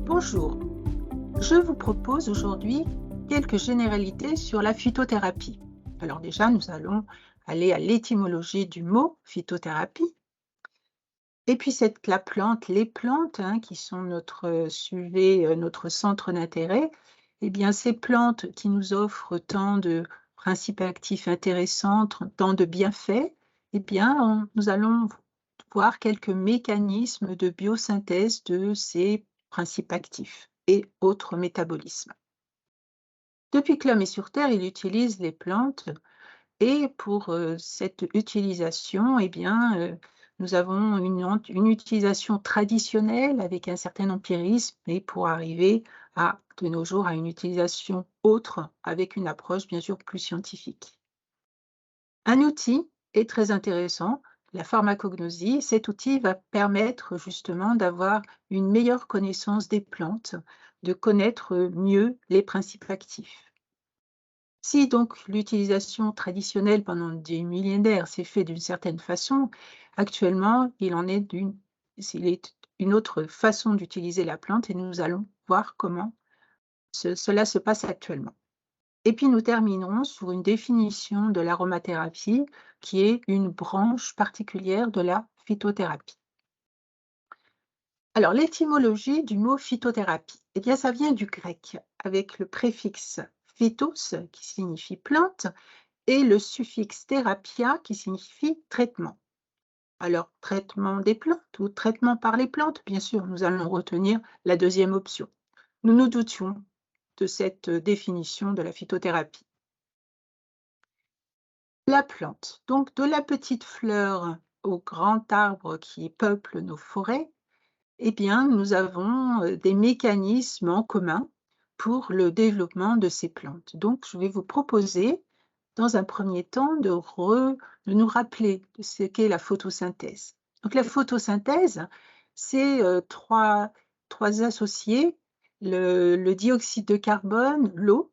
Bonjour, je vous propose aujourd'hui quelques généralités sur la phytothérapie. Alors déjà, nous allons aller à l'étymologie du mot phytothérapie. Et puis la plante, les plantes, qui sont notre sujet, notre centre d'intérêt, eh bien ces plantes qui nous offrent tant de principes actifs intéressants, tant de bienfaits, eh bien nous allons voir quelques mécanismes de biosynthèse de ces principes actifs et autres métabolismes. Depuis que l'homme est sur Terre, il utilise les plantes et pour, cette utilisation, eh bien, nous avons une utilisation traditionnelle avec un certain empirisme et pour arriver à, de nos jours, à une utilisation autre avec une approche bien sûr plus scientifique. Un outil est très intéressant, la pharmacognosie. Cet outil va permettre justement d'avoir une meilleure connaissance des plantes, de connaître mieux les principes actifs. Si donc l'utilisation traditionnelle pendant des millénaires s'est fait d'une certaine façon, actuellement, il est une autre façon d'utiliser la plante et nous allons voir comment cela se passe actuellement. Et puis nous terminerons sur une définition de l'aromathérapie qui est une branche particulière de la phytothérapie. Alors l'étymologie du mot phytothérapie, eh bien ça vient du grec avec le préfixe phytos qui signifie plante et le suffixe thérapia qui signifie traitement. Alors, traitement des plantes ou traitement par les plantes, bien sûr, nous allons retenir la deuxième option. Nous nous doutions de cette définition de la phytothérapie. La plante, donc de la petite fleur au grand arbre qui peuple nos forêts, eh bien, nous avons des mécanismes en commun pour le développement de ces plantes. Donc, je vais vous proposer, dans un premier temps, de nous rappeler de ce qu'est la photosynthèse. Donc, la photosynthèse, c'est trois associés, le dioxyde de carbone, l'eau.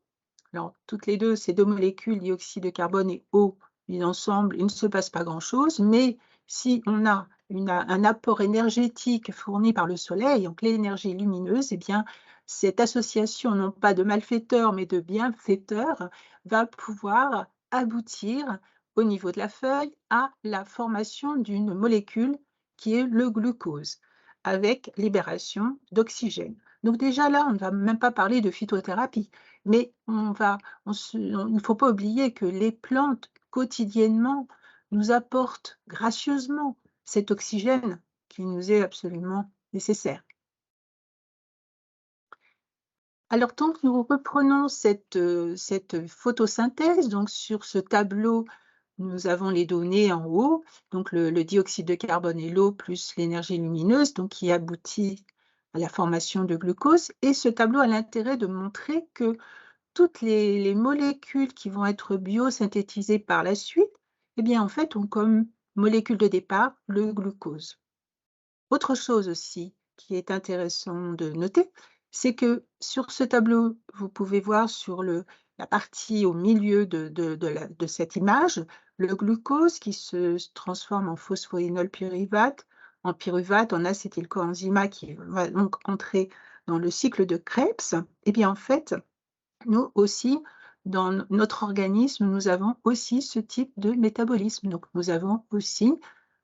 Alors, toutes les deux, ces deux molécules, dioxyde de carbone et eau, mises ensemble, il ne se passe pas grand-chose, mais si on a un apport énergétique fourni par le soleil, donc l'énergie lumineuse, eh bien, cette association, non pas de malfaiteurs, mais de bienfaiteurs, va pouvoir aboutir au niveau de la feuille à la formation d'une molécule qui est le glucose, avec libération d'oxygène. Donc déjà là, on ne va même pas parler de phytothérapie, mais il ne faut pas oublier que les plantes, quotidiennement, nous apportent gracieusement cet oxygène qui nous est absolument nécessaire. Alors, tant que nous reprenons cette photosynthèse, donc sur ce tableau, nous avons les données en haut, donc le dioxyde de carbone et l'eau plus l'énergie lumineuse, donc qui aboutit à la formation de glucose. Et ce tableau a l'intérêt de montrer que toutes les molécules qui vont être biosynthétisées par la suite, eh bien, en fait, ont comme molécule de départ le glucose. Autre chose aussi qui est intéressant de noter, c'est que sur ce tableau, vous pouvez voir sur la partie au milieu de cette image, le glucose qui se transforme en phosphoénol pyruvate, en acétylcoenzymat qui va donc entrer dans le cycle de Krebs. Eh bien, en fait, nous aussi, dans notre organisme, nous avons aussi ce type de métabolisme. Donc, nous avons aussi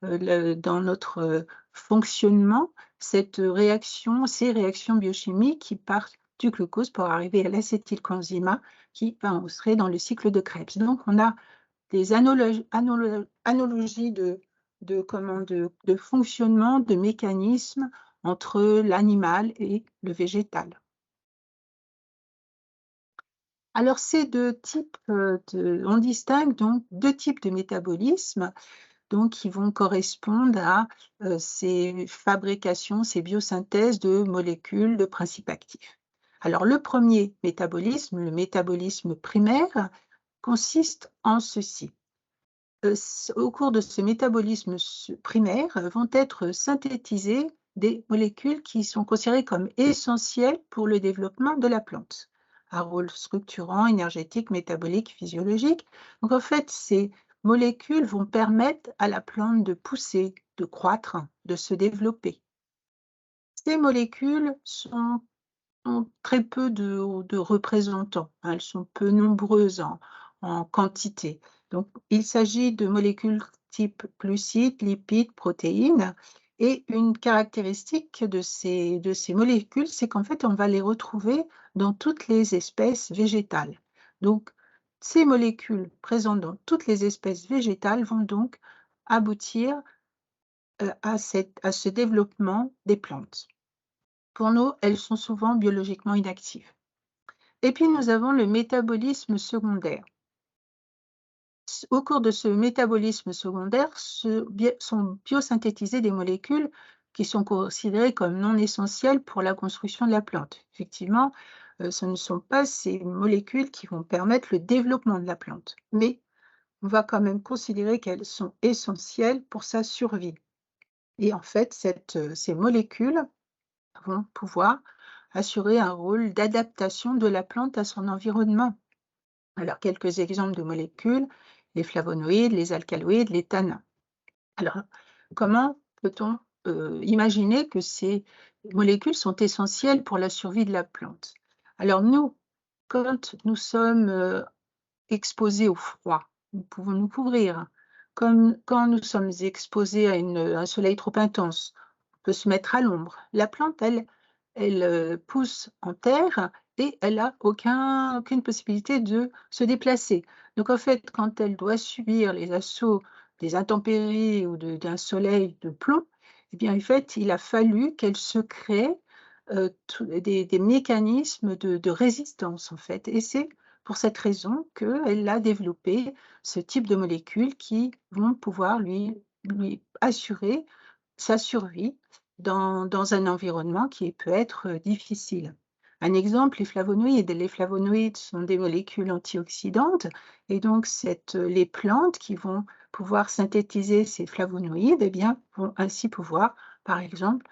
dans notre fonctionnement ces réactions biochimiques qui partent du glucose pour arriver à l'acétylcoenzymat qui va entrer dans le cycle de Krebs. Donc, on a des analogies de fonctionnement, de mécanismes entre l'animal et le végétal. Alors, on distingue donc deux types de métabolisme, donc qui vont correspondre à ces fabrications, ces biosynthèses de molécules de principes actifs. Alors, le premier métabolisme, le métabolisme primaire, consiste en ceci. Au cours de ce métabolisme primaire, vont être synthétisées des molécules qui sont considérées comme essentielles pour le développement de la plante, à rôle structurant, énergétique, métabolique, physiologique. Donc en fait, ces molécules vont permettre à la plante de pousser, de croître, de se développer. Ces molécules sont ont très peu de représentants, hein, elles sont peu nombreuses en quantité. Donc il s'agit de molécules type glucides, lipides, protéines et une caractéristique de ces molécules, c'est qu'en fait, on va les retrouver dans toutes les espèces végétales. Donc ces molécules présentes dans toutes les espèces végétales vont donc aboutir, à ce développement des plantes. Pour nous, elles sont souvent biologiquement inactives. Et puis nous avons le métabolisme secondaire. Au cours de ce métabolisme secondaire, sont biosynthétisées des molécules qui sont considérées comme non essentielles pour la construction de la plante. Effectivement, ce ne sont pas ces molécules qui vont permettre le développement de la plante, mais on va quand même considérer qu'elles sont essentielles pour sa survie. Et en fait, ces molécules vont pouvoir assurer un rôle d'adaptation de la plante à son environnement. Alors, quelques exemples de molécules, les flavonoïdes, les alcaloïdes, les tanins. Alors, comment peut-on imaginer que ces molécules sont essentielles pour la survie de la plante? Alors nous, quand nous sommes exposés au froid, nous pouvons nous couvrir. Comme quand nous sommes exposés à un soleil trop intense, on peut se mettre à l'ombre. La plante, elle pousse en terre et elle n'a aucune possibilité de se déplacer. Donc en fait, quand elle doit subir les assauts des intempéries ou d'un soleil de plomb, eh bien en fait, il a fallu qu'elle se crée des mécanismes de résistance en fait. Et c'est pour cette raison qu'elle a développé ce type de molécules qui vont pouvoir lui assurer sa survie dans un environnement qui peut être difficile. Un exemple, les flavonoïdes. Les flavonoïdes sont des molécules antioxydantes et donc les plantes qui vont pouvoir synthétiser ces flavonoïdes, eh bien, vont ainsi pouvoir, par exemple,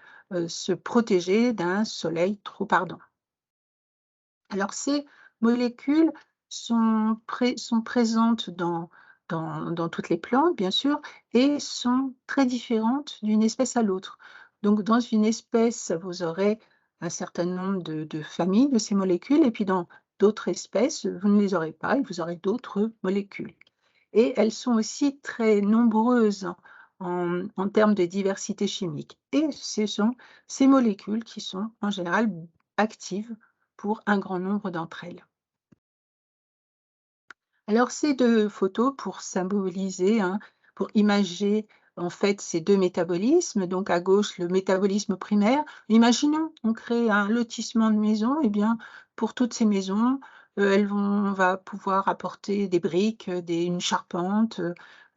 se protéger d'un soleil trop ardent. Alors ces molécules sont présentes dans toutes les plantes, bien sûr, et sont très différentes d'une espèce à l'autre. Donc dans une espèce, vous aurez un certain nombre de familles de ces molécules et puis dans d'autres espèces, vous ne les aurez pas et vous aurez d'autres molécules. Et elles sont aussi très nombreuses en termes de diversité chimique. Et ce sont ces molécules qui sont en général actives pour un grand nombre d'entre elles. Alors ces 2 photos pour symboliser, hein, pour imager en fait ces 2 métabolismes, donc à gauche le métabolisme primaire. Imaginons, on crée un lotissement de maisons, et bien pour toutes ces maisons, on va pouvoir apporter des briques, une charpente,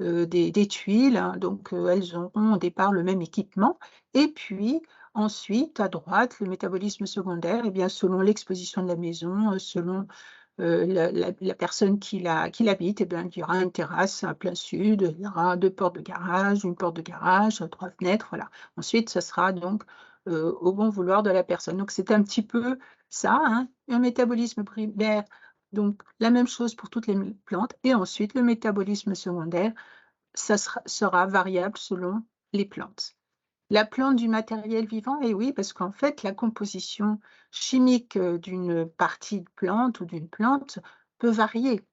des tuiles, hein, donc elles auront au départ le même équipement et puis ensuite à droite, le métabolisme secondaire, et bien selon l'exposition de la maison, selon la personne qui l'habite, eh bien, il y aura une terrasse à plein sud, il y aura 2 portes de garage, une porte de garage, 3 fenêtres, voilà. Ensuite, ce sera donc, au bon vouloir de la personne. Donc c'est un petit peu ça, hein, un métabolisme primaire, donc la même chose pour toutes les plantes et ensuite le métabolisme secondaire, ça sera variable selon les plantes. La plante du matériel vivant, et oui, parce qu'en fait, la composition chimique, d'une partie de plante ou d'une plante peut varier.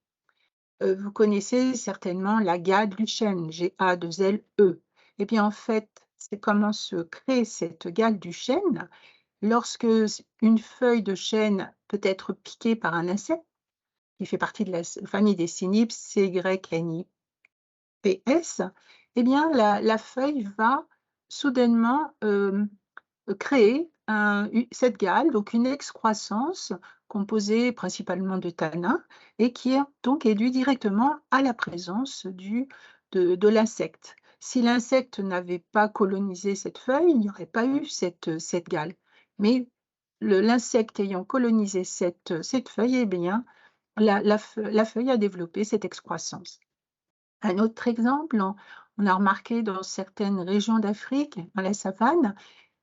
Vous connaissez certainement la galle du chêne, G-A-2-L-E. Eh bien, en fait, c'est comment se crée cette galle du chêne lorsque une feuille de chêne peut être piquée par un insecte, qui fait partie de la famille des cynips, CYNIPS. Eh bien, la feuille va soudainement, créer cette gale, donc une excroissance composée principalement de tanins et qui est donc due directement à la présence de l'insecte. Si l'insecte n'avait pas colonisé cette feuille, il n'y aurait pas eu cette gale. Mais l'insecte ayant colonisé cette feuille, eh bien, la feuille a développé cette excroissance. Un autre exemple, on a remarqué dans certaines régions d'Afrique, dans la savane,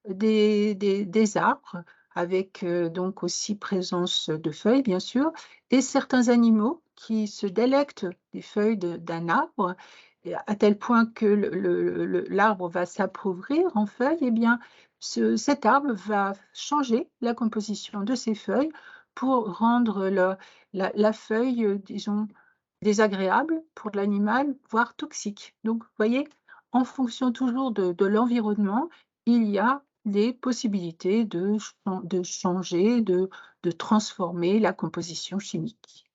des arbres avec, donc aussi présence de feuilles bien sûr et certains animaux qui se délectent des feuilles d'un arbre et à tel point que l'arbre va s'appauvrir en feuilles et bien cet arbre va changer la composition de ses feuilles pour rendre la feuille, disons, désagréable pour l'animal, voire toxique. Donc, vous voyez, en fonction toujours de l'environnement, il y a des possibilités de changer, de transformer la composition chimique.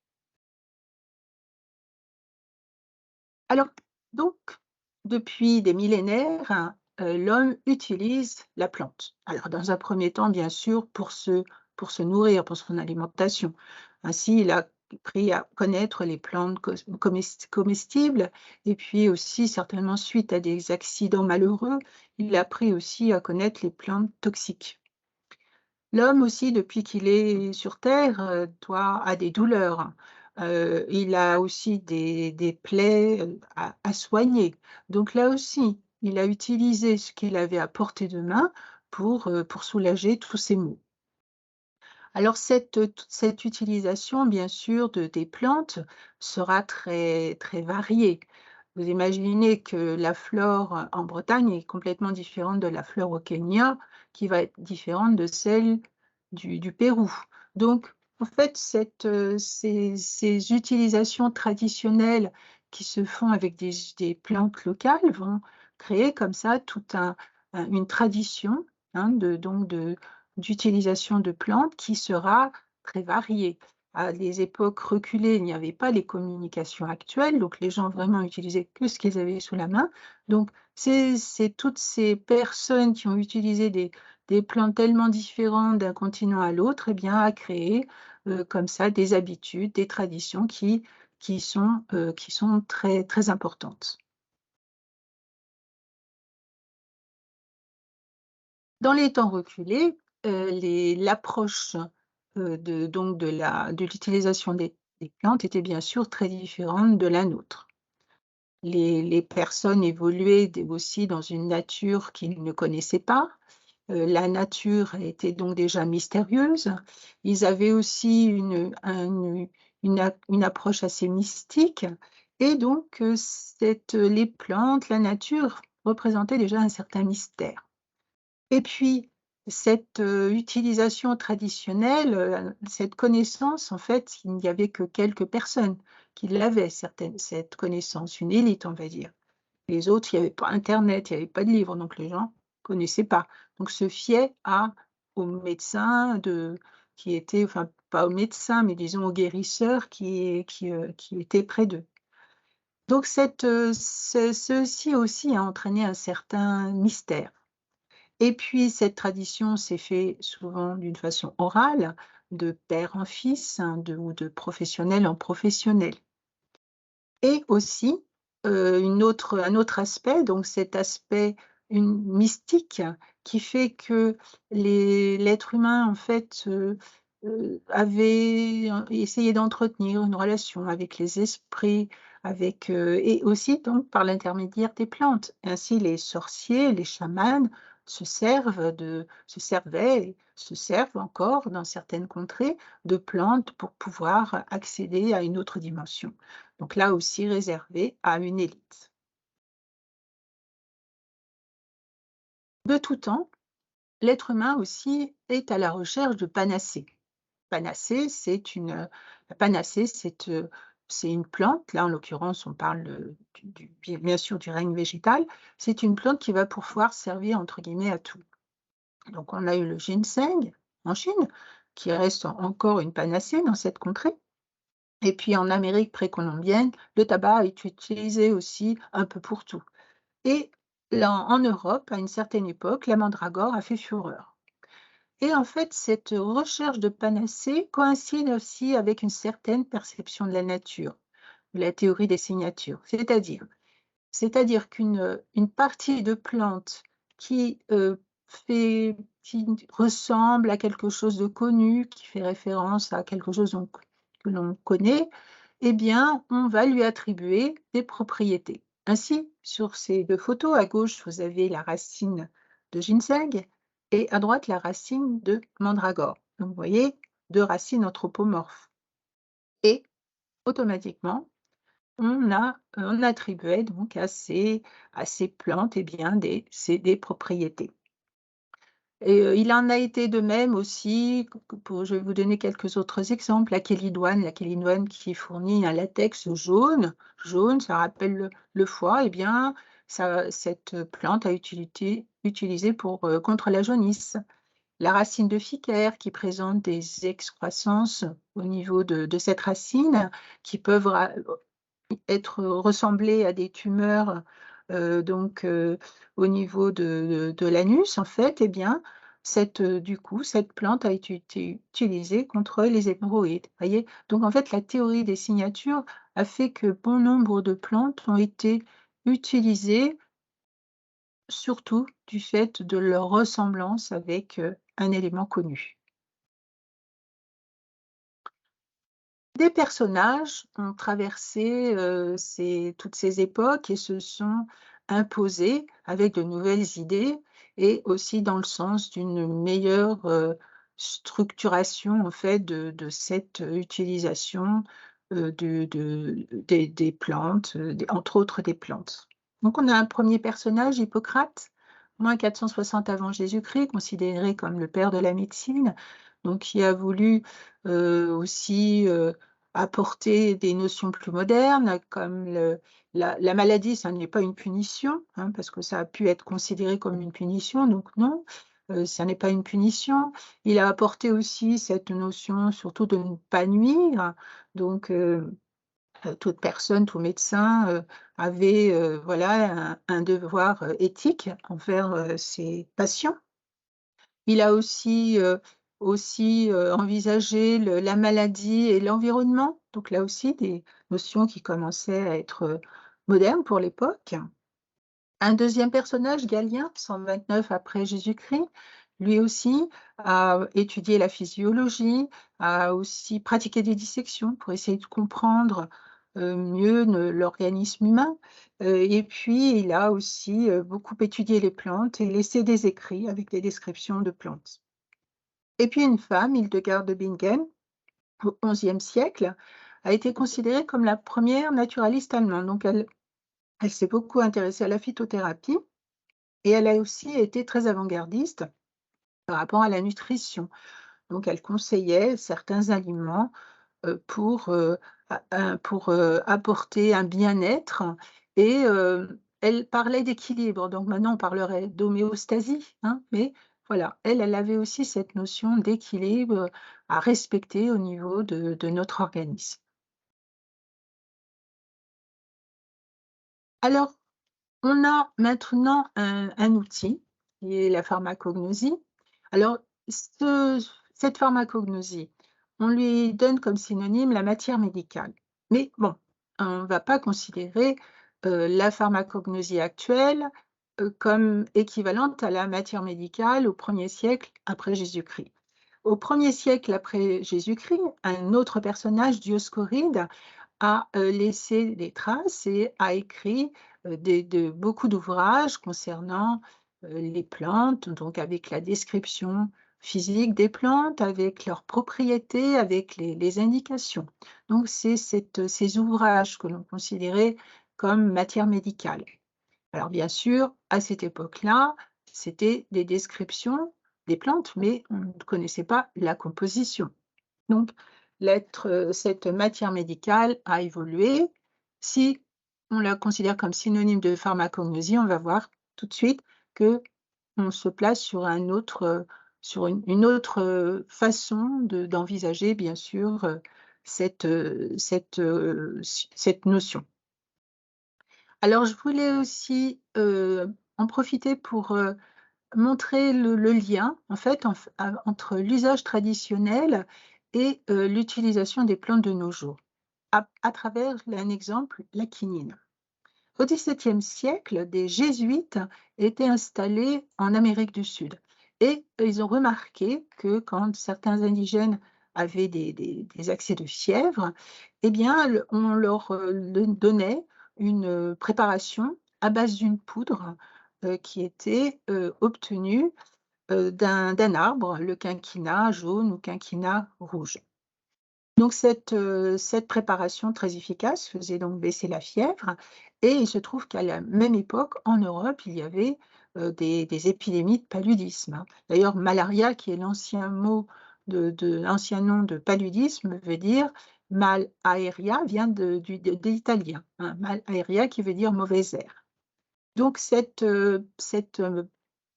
Alors, donc, depuis des millénaires, hein, l'homme utilise la plante. Alors, dans un premier temps, bien sûr, pour se nourrir, pour son alimentation. Ainsi, il a appris à connaître les plantes comestibles et puis aussi, certainement suite à des accidents malheureux, il a appris aussi à connaître les plantes toxiques. L'homme aussi, depuis qu'il est sur terre, a des douleurs. Il a aussi des plaies, à soigner. Donc là aussi, il a utilisé ce qu'il avait à portée de main pour soulager tous ces maux. Alors toute cette utilisation, bien sûr, des plantes sera très, très variée. Vous imaginez que la flore en Bretagne est complètement différente de la flore au Kenya, qui va être différente de celle du Pérou. Donc, en fait, ces utilisations traditionnelles qui se font avec des plantes locales vont créer comme ça toute une tradition, hein, d'utilisation de plantes qui sera très variée. À des époques reculées, il n'y avait pas les communications actuelles, donc les gens vraiment utilisaient que ce qu'ils avaient sous la main. Donc c'est toutes ces personnes qui ont utilisé des plantes tellement différentes d'un continent à l'autre, eh bien, à créer comme ça des habitudes, des traditions qui sont très, très importantes. Dans les temps reculés, l'approche, de l'utilisation des plantes était bien sûr très différente de la nôtre. Les personnes évoluaient aussi dans une nature qu'ils ne connaissaient pas. La nature était donc déjà mystérieuse. Ils avaient aussi une approche assez mystique et donc les plantes, la nature représentaient déjà un certain mystère. Et puis, cette, utilisation traditionnelle, cette connaissance, en fait, il n'y avait que quelques personnes qui l'avaient, cette connaissance, une élite, on va dire. Les autres, il n'y avait pas internet, il n'y avait pas de livres, donc les gens connaissaient pas. Donc se fiaient aux médecins qui étaient enfin, pas aux médecins, mais disons aux guérisseurs qui étaient près d'eux. Donc ceci aussi a entraîné un certain mystère. Et puis cette tradition s'est fait souvent d'une façon orale, de père en fils, hein, ou de professionnel en professionnel. Et aussi, un autre aspect, donc cet aspect mystique qui fait que l'être humain en fait, avait essayé d'entretenir une relation avec les esprits, et aussi donc par l'intermédiaire des plantes. Ainsi les sorciers, les chamans se servaient et se servent encore dans certaines contrées de plantes pour pouvoir accéder à une autre dimension. Donc là aussi réservé à une élite. De tout temps, l'être humain aussi est à la recherche de panacées. Panacée, la panacée, c'est une plante, là en l'occurrence on parle bien sûr du règne végétal, c'est une plante qui va pouvoir servir entre guillemets à tout. Donc on a eu le ginseng en Chine, qui reste encore une panacée dans cette contrée. Et puis en Amérique précolombienne, le tabac est utilisé aussi un peu pour tout. Et là, en Europe, à une certaine époque, la mandragore a fait fureur. Et en fait, cette recherche de panacée coïncide aussi avec une certaine perception de la nature, de la théorie des signatures. C'est-à-dire une partie de plante qui, qui ressemble à quelque chose de connu, qui fait référence à quelque chose que l'on connaît, eh bien, on va lui attribuer des propriétés. Ainsi, sur ces 2 photos, à gauche, vous avez la racine de ginseng et à droite, la racine de mandragore. Donc vous voyez, 2 racines anthropomorphes et automatiquement, on attribuait donc à ces plantes, eh bien, des propriétés. Et il en a été de même aussi, je vais vous donner quelques autres exemples, la chélidoine qui fournit un latex jaune, ça rappelle le foie, eh bien cette plante a utilité utilisée pour, contre la jaunisse. La racine de Ficaire qui présente des excroissances au niveau de cette racine qui peuvent être ressemblées à des tumeurs, donc au niveau de l'anus en fait, eh bien du coup, cette plante a été utilisée contre les hémorroïdes, voyez? Donc en fait, la théorie des signatures a fait que bon nombre de plantes ont été utilisées, surtout du fait de leur ressemblance avec, un élément connu. Des personnages ont traversé, toutes ces époques et se sont imposés avec de nouvelles idées et aussi dans le sens d'une meilleure, structuration en fait de cette utilisation, des plantes, entre autres des plantes. Donc on a un premier personnage, Hippocrate, moins 460 avant Jésus-Christ, considéré comme le père de la médecine, donc qui a voulu, aussi, apporter des notions plus modernes comme la maladie, ça n'est pas une punition, hein, parce que ça a pu être considéré comme une punition, donc non, ça n'est pas une punition. Il a apporté aussi cette notion surtout de ne pas nuire, donc toute personne, tout médecin, avait, voilà un devoir, éthique envers, ses patients. Il a aussi envisagé la maladie et l'environnement, donc là aussi des notions qui commençaient à être, modernes pour l'époque. Un deuxième personnage, Galien, 129 après Jésus-Christ, lui aussi a étudié la physiologie, a aussi pratiqué des dissections pour essayer de comprendre, mieux l'organisme humain, et puis il a aussi, beaucoup étudié les plantes et laissé des écrits avec des descriptions de plantes. Et puis une femme, Hildegarde de Bingen, au XIe siècle, a été considérée comme la première naturaliste allemande. Donc elle s'est beaucoup intéressée à la phytothérapie et elle a aussi été très avant-gardiste par rapport à la nutrition. Donc elle conseillait certains aliments, pour apporter un bien-être et elle parlait d'équilibre. Donc maintenant on parlerait d'homéostasie, hein, mais voilà, elle avait aussi cette notion d'équilibre à respecter au niveau de notre organisme. Alors, on a maintenant un outil qui est la pharmacognosie. Alors ce cette pharmacognosie, on lui donne comme synonyme la matière médicale. Mais bon, on ne va pas considérer, la pharmacognosie actuelle, comme équivalente à la matière médicale au 1er siècle après Jésus-Christ. Au 1er siècle après Jésus-Christ, un autre personnage, Dioscoride, a, laissé des traces et a écrit, beaucoup d'ouvrages concernant, les plantes, donc avec la description physique des plantes, avec leurs propriétés, avec les indications. Donc c'est ces ouvrages que l'on considérait comme matière médicale. Alors bien sûr, à cette époque-là, c'était des descriptions des plantes, mais on ne connaissait pas la composition. Donc, cette matière médicale a évolué. Si on la considère comme synonyme de pharmacognosie, on va voir tout de suite qu'on se place sur sur une autre, façon d'envisager bien sûr, cette notion. Alors je voulais aussi, en profiter pour, montrer le lien, en fait, entre l'usage traditionnel et l'utilisation des plantes de nos jours, à travers un exemple, la quinine. Au XVIIe siècle, des jésuites étaient installés en Amérique du Sud et ils ont remarqué que quand certains indigènes avaient des accès de fièvre, eh bien, on leur donnait une préparation à base d'une poudre qui était obtenue d'un arbre, le quinquina jaune ou quinquina rouge. Donc cette préparation très efficace faisait donc baisser la fièvre et il se trouve qu'à la même époque, en Europe, il y avait des épidémies de paludisme, hein. D'ailleurs, malaria, qui est l'ancien nom de paludisme, veut dire mal aeria, vient de l'italien, hein, mal aeria qui veut dire mauvais air. Donc cette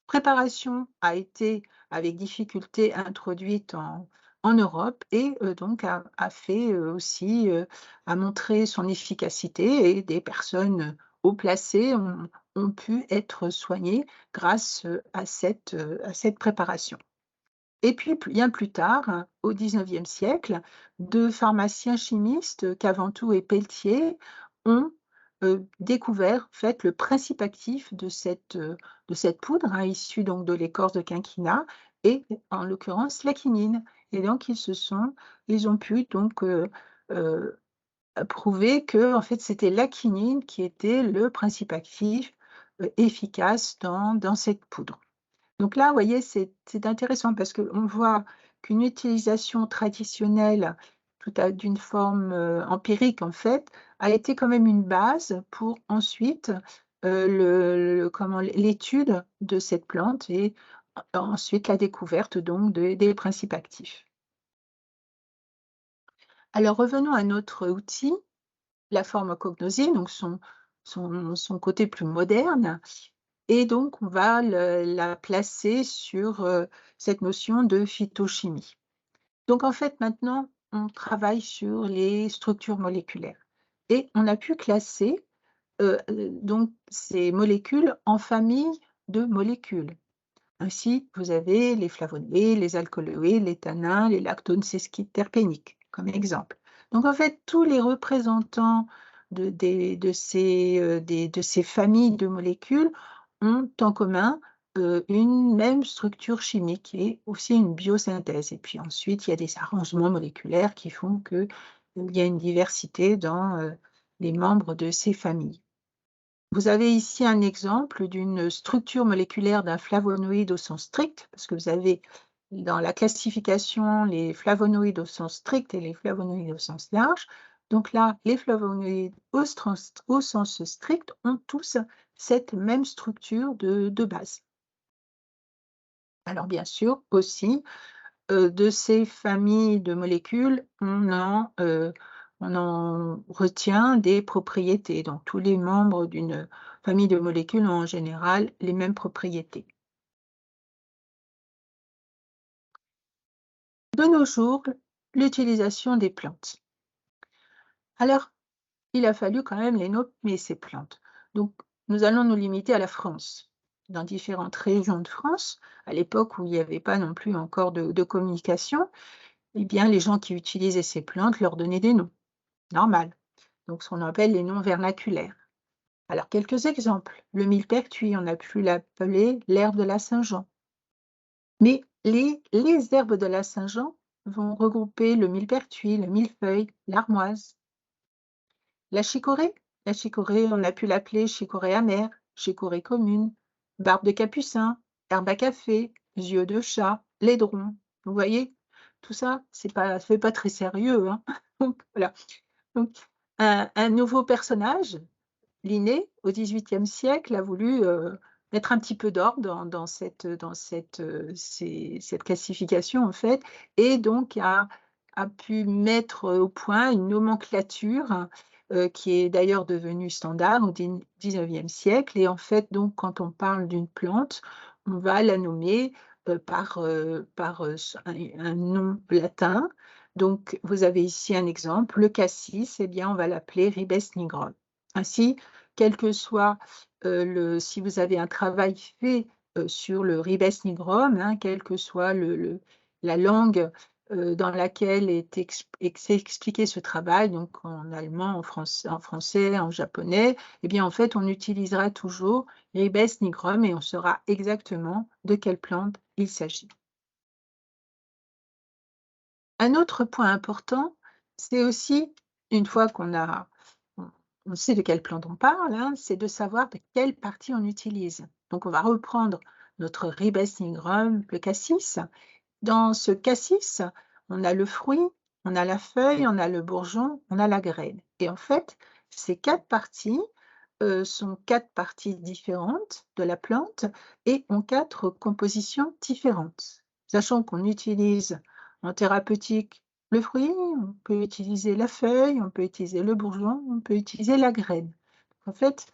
préparation a été avec difficulté introduite en Europe et donc a fait, aussi, a montré son efficacité et des personnes haut placées ont pu être soignées grâce, à cette préparation. Et puis bien plus tard, hein, au 19e siècle, 2 pharmaciens chimistes, Caventou et Pelletier, ont, découvert, en fait, le principe actif de cette poudre, hein, issue donc de l'écorce de quinquina et en l'occurrence la quinine. Et donc ils ont pu donc, heu, prouver que en fait, c'était la quinine qui était le principe actif, efficace dans cette poudre. Donc là, vous voyez, c'est intéressant parce qu'on voit qu'une utilisation traditionnelle d'une forme, empirique, en fait, a été quand même une base pour ensuite, l'étude de cette plante et ensuite la découverte donc des principes actifs. Alors revenons à notre outil, la pharmacognosie, donc son côté plus moderne. Et donc, on va la placer sur, cette notion de phytochimie. Donc en fait, maintenant, on travaille sur les structures moléculaires et on a pu classer, donc ces molécules en familles de molécules. Ainsi, vous avez les flavonoïdes, les alcaloïdes, les tannins, les lactones sesquiterpéniques, comme exemple. Donc en fait, tous les représentants de ces familles de molécules ont en commun, une même structure chimique et aussi une biosynthèse. Et puis ensuite, il y a des arrangements moléculaires qui font qu'il y a une diversité dans, les membres de ces familles. Vous avez ici un exemple d'une structure moléculaire d'un flavonoïde au sens strict, parce que vous avez dans la classification les flavonoïdes au sens strict et les flavonoïdes au sens large. Donc là, les flavonoïdes au sens strict ont tous cette même structure de base. Alors bien sûr, aussi, de ces familles de molécules, on en retient des propriétés. Donc tous les membres d'une famille de molécules ont en général les mêmes propriétés. De nos jours, l'utilisation des plantes. Alors, il a fallu quand même les nommer ces plantes. Donc nous allons nous limiter à la France. Dans différentes régions de France, à l'époque où il n'y avait pas non plus encore de communication, eh bien les gens qui utilisaient ces plantes leur donnaient des noms. Normal. Donc ce qu'on appelle les noms vernaculaires. Alors quelques exemples. Le millepertuis, on a pu l'appeler l'herbe de la Saint-Jean. Mais les herbes de la Saint-Jean vont regrouper le millepertuis, le millefeuille, l'armoise. La chicorée, on a pu l'appeler chicorée amère, chicorée commune, barbe de capucin, herbe à café, yeux de chat, laidron. Vous voyez, tout ça, ça fait pas très sérieux, hein. Donc voilà. Donc, un nouveau personnage, Linné, au XVIIIe siècle, a voulu, mettre un petit peu d'ordre cette classification, en fait, et donc a pu mettre, au point une nomenclature, qui est d'ailleurs devenue standard au XIXe siècle et en fait, donc quand on parle d'une plante, on va la nommer, par, un nom latin. Donc vous avez ici un exemple, le cassis, eh bien on va l'appeler Ribes nigrum. Ainsi, quel que soit, si vous avez un travail fait, sur le Ribes nigrum, hein, quelle que soit la langue, dans laquelle s'est expliqué ce travail, donc en allemand, en français, en japonais, eh bien, en fait, on utilisera toujours Ribes nigrum et on saura exactement de quelle plante il s'agit. Un autre point important, c'est aussi, une fois on on sait de quelle plante on parle, hein, c'est de savoir de quelle partie on utilise. Donc on va reprendre notre Ribes nigrum, le cassis. Dans ce cassis, on a le fruit, on a la feuille, on a le bourgeon, on a la graine et en fait, ces 4 parties, sont 4 parties différentes de la plante et ont 4 compositions différentes. Sachant qu'on utilise en thérapeutique le fruit, on peut utiliser la feuille, on peut utiliser le bourgeon, on peut utiliser la graine. En fait,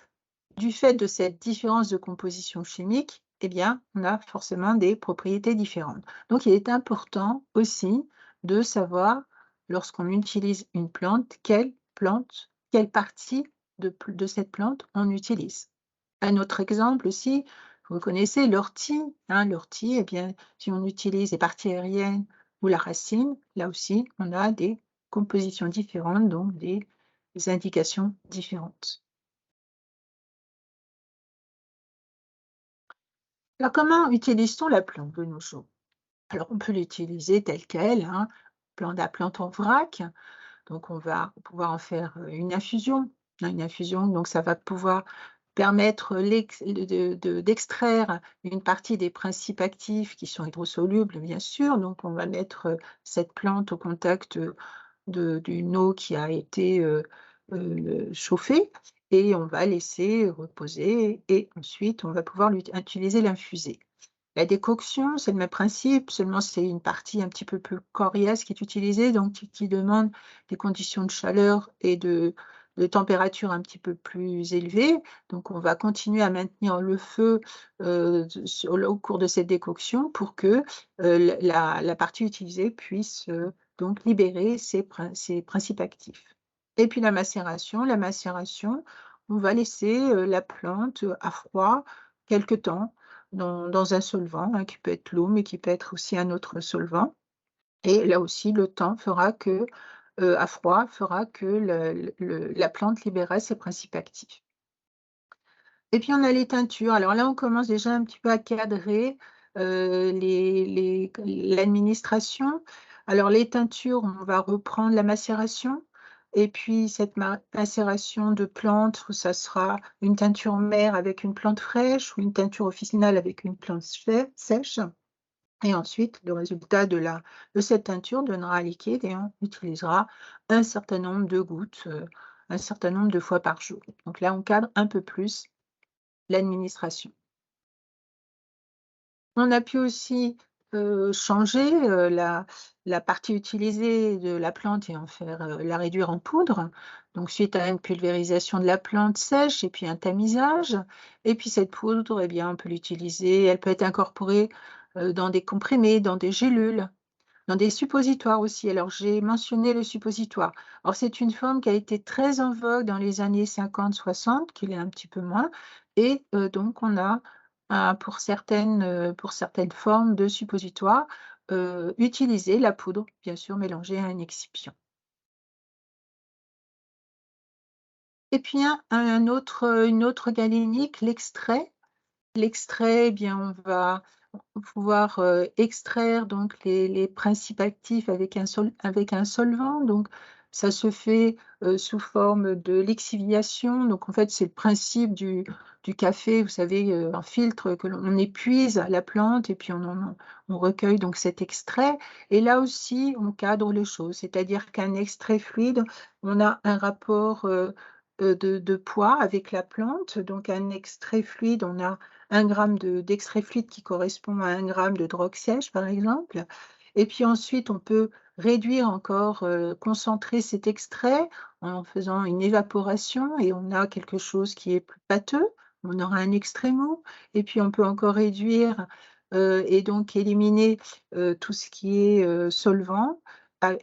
du fait de cette différence de composition chimique, eh bien, on a forcément des propriétés différentes. Donc il est important aussi de savoir, lorsqu'on utilise une plante, quelle partie de cette plante on utilise. Un autre exemple aussi, vous connaissez l'ortie, hein, l'ortie, eh bien, si on utilise les parties aériennes ou la racine, là aussi, on a des compositions différentes, donc des indications différentes. Alors, comment utilise-t-on la plante de nos jours? Alors, on peut l'utiliser telle qu'elle, hein, la plante en vrac. Donc, on va pouvoir en faire une infusion, hein, une infusion. Donc, ça va pouvoir permettre d'extraire une partie des principes actifs qui sont hydrosolubles, bien sûr. Donc, on va mettre cette plante au contact d'une eau qui a été chauffée et on va laisser reposer et ensuite on va pouvoir utiliser l'infuser. La décoction, c'est le même principe, seulement c'est une partie un petit peu plus coriace qui est utilisée, donc qui demande des conditions de chaleur et de température un petit peu plus élevées. Donc on va continuer à maintenir le feu, au cours de cette décoction pour que, la partie utilisée puisse, donc libérer ses principes actifs. Et puis la macération, on va laisser, la plante, à froid quelque temps dans un solvant, hein, qui peut être l'eau, mais qui peut être aussi un autre solvant. Et là aussi, le temps fera que, à froid, fera que la plante libérera ses principes actifs. Et puis on a les teintures. Alors là, on commence déjà un petit peu à cadrer, l'administration. Alors les teintures, on va reprendre la macération et puis cette macération de plantes, ça sera une teinture mère avec une plante fraîche ou une teinture officinale avec une plante sèche et ensuite le résultat de cette teinture donnera un liquide et on utilisera un certain nombre de gouttes, un certain nombre de fois par jour. Donc là, on cadre un peu plus l'administration. On a pu aussi, changer, la partie utilisée de la plante et en faire, la réduire en poudre. Donc suite à une pulvérisation de la plante sèche et puis un tamisage et puis cette poudre eh bien, on peut l'utiliser, elle peut être incorporée, dans des comprimés, dans des gélules. Dans des suppositoires aussi. Alors, j'ai mentionné le suppositoire. Alors, c'est une forme qui a été très en vogue dans les années 50-60, qui l'est un petit peu moins et donc on a, pour certaines formes de suppositoires, utilisé la poudre, bien sûr mélangée à un excipient. Et puis une autre galénique, l'extrait. L'extrait, eh bien, on va pouvoir, extraire donc les principes actifs avec un solvant. Donc ça se fait, sous forme de lixiviation. Donc en fait, c'est le principe du café, vous savez, un filtre que l'on épuise la plante et puis on recueille donc cet extrait et là aussi, on cadre les choses. C'est-à-dire qu'un extrait fluide, on a un rapport, de poids avec la plante. Donc un extrait fluide, on a 1 gramme d'extrait fluide qui correspond à 1 gramme de drogue sèche, par exemple. Et puis ensuite, on peut réduire encore, concentrer cet extrait en faisant une évaporation et on a quelque chose qui est plus pâteux. On aura un extrait mou et puis on peut encore réduire, et donc éliminer, tout ce qui est, solvant,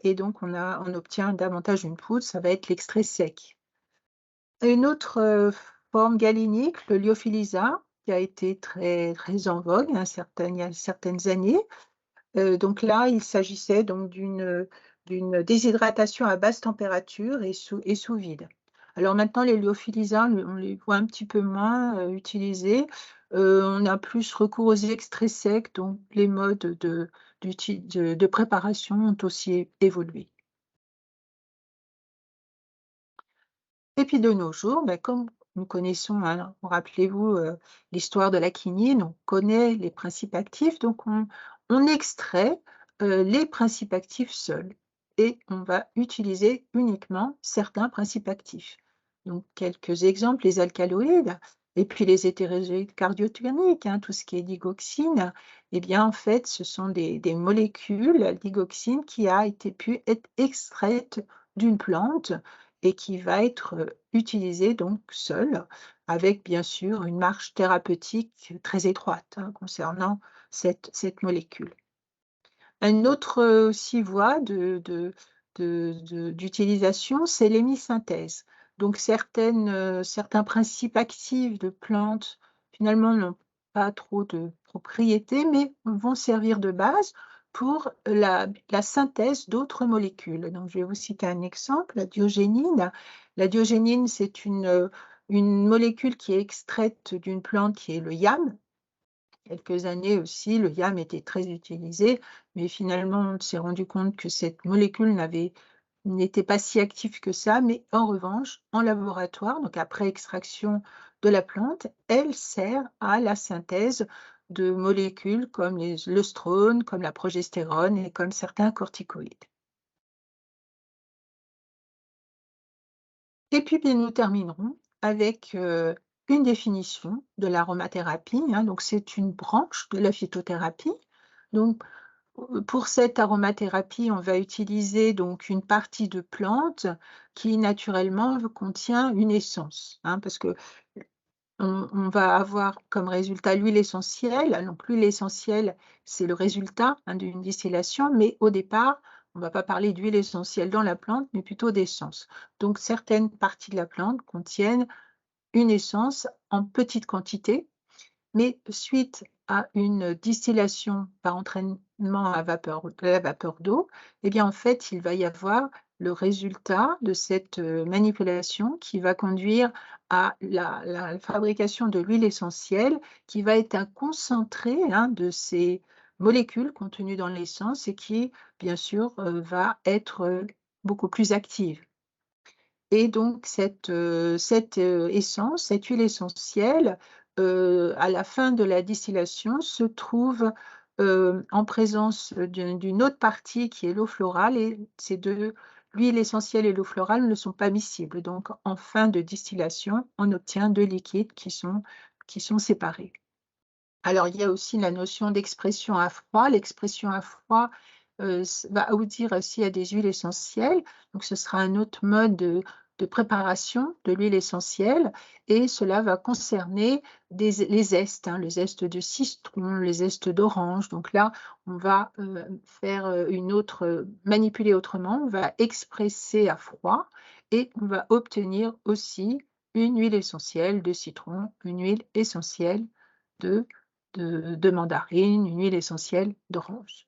et donc on obtient davantage une poudre, ça va être l'extrait sec. Une autre, forme galénique, le Lyophilisa, qui a été très très en vogue il y a certaines années. Donc là, il s'agissait donc d'une déshydratation à basse température et sous vide. Alors maintenant, les lyophilisats, on les voit un petit peu moins, utilisés. On a plus recours aux extraits secs, donc les modes de préparation ont aussi évolué. Et puis de nos jours, comme nous connaissons, hein, rappelez-vous, l'histoire de la quinine, on connaît les principes actifs, donc on extrait, les principes actifs seuls et on va utiliser uniquement certains principes actifs. Donc quelques exemples, les alcaloïdes et puis les hétérogènes cardiotoniques, hein, tout ce qui est digoxine, eh bien, en fait, ce sont des molécules, digoxine, qui a été pu être extraite d'une plante et qui va être, utilisée donc seule, avec bien sûr une marge thérapeutique très étroite, hein, concernant cette molécule. Une autre, aussi voie d'utilisation, c'est l'hémisynthèse. Donc certains principes actifs de plantes, finalement, n'ont pas trop de propriétés, mais vont servir de base pour la synthèse d'autres molécules. Donc je vais vous citer un exemple, la diogénine. La diogénine, c'est une molécule qui est extraite d'une plante qui est le yam. Quelques années aussi, le YAM était très utilisé, mais finalement, on s'est rendu compte que cette molécule n'était pas si active que ça, mais en revanche, en laboratoire, donc après extraction de la plante, elle sert à la synthèse de molécules comme l'œstrone, comme la progestérone et comme certains corticoïdes. Et puis, bien, nous terminerons avec, une définition de l'aromathérapie, hein. Donc c'est une branche de la phytothérapie. Donc, pour cette aromathérapie, on va utiliser donc une partie de plante qui naturellement contient une essence, hein, parce que on va avoir comme résultat l'huile essentielle. Donc l'huile essentielle, c'est le résultat, hein, d'une distillation, mais au départ, on ne va pas parler d'huile essentielle dans la plante, mais plutôt d'essence. Donc certaines parties de la plante contiennent une essence en petite quantité, mais suite à une distillation par entraînement à vapeur de la vapeur d'eau, eh bien, en fait, il va y avoir le résultat de cette, manipulation qui va conduire à la fabrication de l'huile essentielle qui va être un concentré, hein, de ces molécules contenues dans l'essence et qui, bien sûr, va être, beaucoup plus active. Et donc cette essence, cette huile essentielle, à la fin de la distillation se trouve, en présence d'une autre partie qui est l'eau florale et ces 2, l'huile essentielle et l'eau florale ne sont pas miscibles. Donc en fin de distillation, on obtient 2 liquides qui sont séparés. Alors, il y a aussi la notion d'expression à froid. L'expression à froid, va aboutir aussi à des huiles essentielles. Donc ce sera un autre mode de préparation de l'huile essentielle et cela va concerner les zestes, hein, le zeste de citron, les zestes d'orange. Donc là, on va, faire, une autre, manipuler autrement. On va expresser à froid et on va obtenir aussi une huile essentielle de citron, une huile essentielle de de mandarine, une huile essentielle d'orange.